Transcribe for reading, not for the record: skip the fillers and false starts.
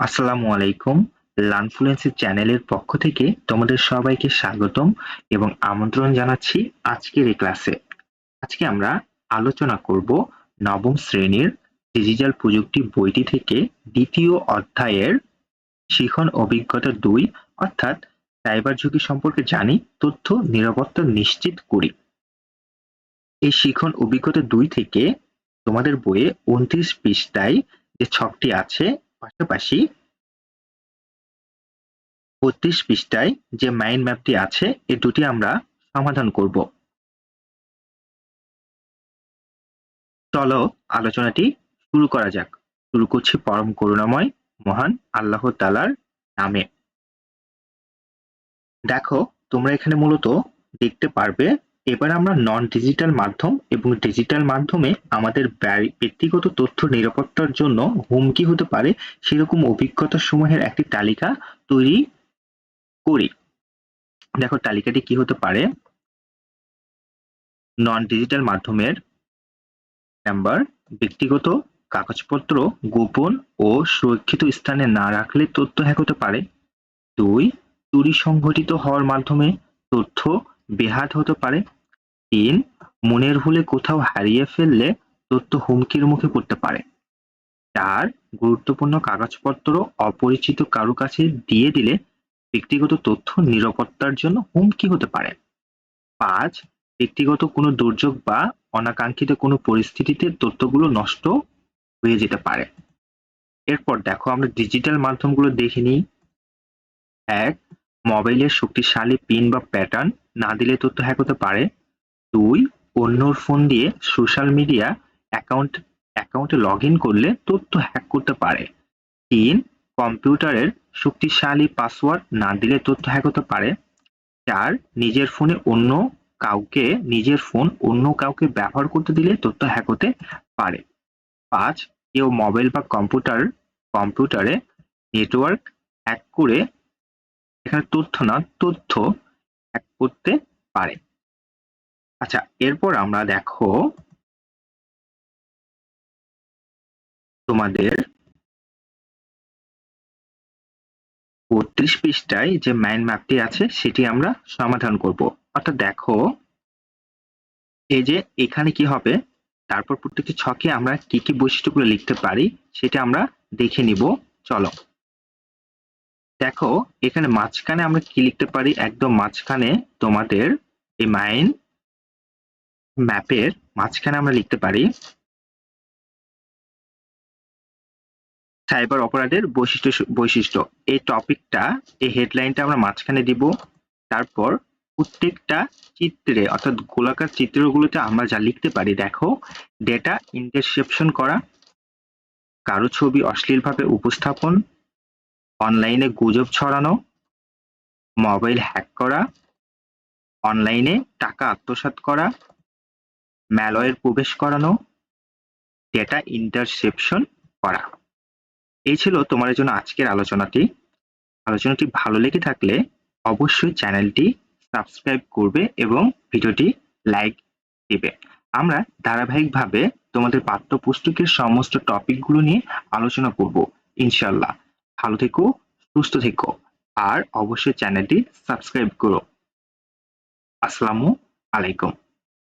আসসালামু আলাইকুম। লার্নফ্লুয়েন্সি চ্যানেলের পক্ষ থেকে তোমাদের সবাইকে স্বাগতম এবং আমন্ত্রণ জানাচ্ছি আজকের এই ক্লাসে। আজকে আমরা আলোচনা করব নবম শ্রেণীর ডিজিটাল প্রযুক্তি বইটি থেকে দ্বিতীয় অধ্যায়ের শিখন অভিজ্ঞতা 2 অর্থাৎ সাইবার ঝুঁকি সম্পর্কে জানি, তথ্য নিরাপত্তা নিশ্চিত করি। এই শিখন অভিজ্ঞতা 2 থেকে তোমাদের বইয়ে 29 পৃষ্ঠায় যে ছকটি আছে, পাশাপাশি 32 পৃষ্ঠায় যে মাইন্ড ম্যাপটি আছে, এই দুটি আমরা সমাধান করব। চলো আলোচনাটি শুরু করা যাক। শুরু করছি পরম করুণাময় মহান আল্লাহ তাআলার নামে। দেখো, তোমরা এখানে মূলত দেখতে পারবে এবার আমরা নন ডিজিটাল মাধ্যম এবং ডিজিটাল মাধ্যমে আমাদের ব্যক্তিগত তথ্য নিরাপত্তার জন্য হুমকি হতে পারে সেরকম অভিজ্ঞতা সমূহের একটি তালিকা তৈরি করি। দেখো তালিকাটি কি হতে পারে। নন ডিজিটাল মাধ্যমের নাম্বার, ব্যক্তিগত কাগজপত্র গোপন ও সুরক্ষিত স্থানে না রাখলে তথ্য হ্যাক হতে পারে। 2. চুরি সংঘটিত হওয়ার মাধ্যমে তথ্য বেহাত হতে পারে। 3. মনের ভুলে কোথাও হারিয়ে ফেললে তথ্য হুমকির মুখে পড়তে পারে। 4. গুরুত্বপূর্ণ কাগজপত্র অপরিচিত কারো কাছে দিয়ে দিলে ব্যক্তিগত তথ্য নিরাপত্তার জন্য হুমকি হতে পারে। 5. ব্যক্তিগত কোনো দুর্যোগ বা অনাকাঙ্ক্ষিত কোনো পরিস্থিতিতে তথ্যগুলো নষ্ট হয়ে যেতে পারে। এরপর দেখো আমরা ডিজিটাল মাধ্যমগুলো দেখে নিই। 1. মোবাইলের শক্তিশালী পিন বা প্যাটার্ন না দিলে তথ্য হ্যাক হতে পারে। 2. অন্যর ফোন দিয়ে সোশ্যাল মিডিয়া অ্যাকাউন্টে লগ ইন করলে তথ্য হ্যাক করতে পারে। 3. কম্পিউটারের শক্তিশালী পাসওয়ার্ড না দিলে তথ্য হ্যাক হতে পারে। 4. নিজের ফোন অন্য কাউকে ব্যবহার করতে দিলে তথ্য হ্যাক হতে পারে। 5. কেউ মোবাইল বা কম্পিউটারে নেটওয়ার্ক হ্যাক করে, এখানে তথ্য হ্যাক করতে পারে। আচ্ছা, এরপর আমরা দেখো তোমাদের 32 পৃষ্ঠায় যে মাইন্ড ম্যাপটি আছে সেটি আমরা সমাধান করব। অর্থাৎ দেখো এই যে এখানে কি হবে, তারপর প্রত্যেকটি ছকে আমরা কি কি বৈশিষ্ট্যগুলো লিখতে পারি সেটা আমরা দেখে নিব। চলো দেখো এখানে মাঝখানে আমরা কি লিখতে পারি। একদম মাঝখানে তোমাদের এই মাইন্ড ম্যাপের মাঝখানে আমরা লিখতে পারি সাইবার অপরাধের বৈশিষ্ট্য। এই টপিকটা, এই হেডলাইনটা আমরা মাঝখানে দিব। তারপর প্রত্যেকটা চিত্রে অর্থাৎ গোলাকার চিত্রগুলোতে আমরা যা লিখতে পারি, দেখো ডেটা ইন্টারসেপশন করা, কারো ছবি অশ্লীলভাবে উপস্থাপন, অনলাইনে গুজব ছড়ানো, মোবাইল হ্যাক করা, অনলাইনে টাকা আত্মসাৎ করা, ম্যালওয়্যার প্রবেশ করানো, ডেটা ইন্টারসেপশন করা। এই ছিল তোমাদের জন্য আজকের আলোচনাটি ভালো লেগে থাকলে অবশ্যই চ্যানেলটি সাবস্ক্রাইব করবে এবং ভিডিওটি লাইক দিবে। আমরা ধারাবাহিকভাবে তোমাদের পাঠ্যপুস্তকের সমস্ত টপিকগুলো নিয়ে আলোচনা করব ইনশাআল্লাহ। ভালো থেকো, সুস্থ থেকো, আর অবশ্যই চ্যানেলটি সাবস্ক্রাইব করো। আসসালামু আলাইকুম।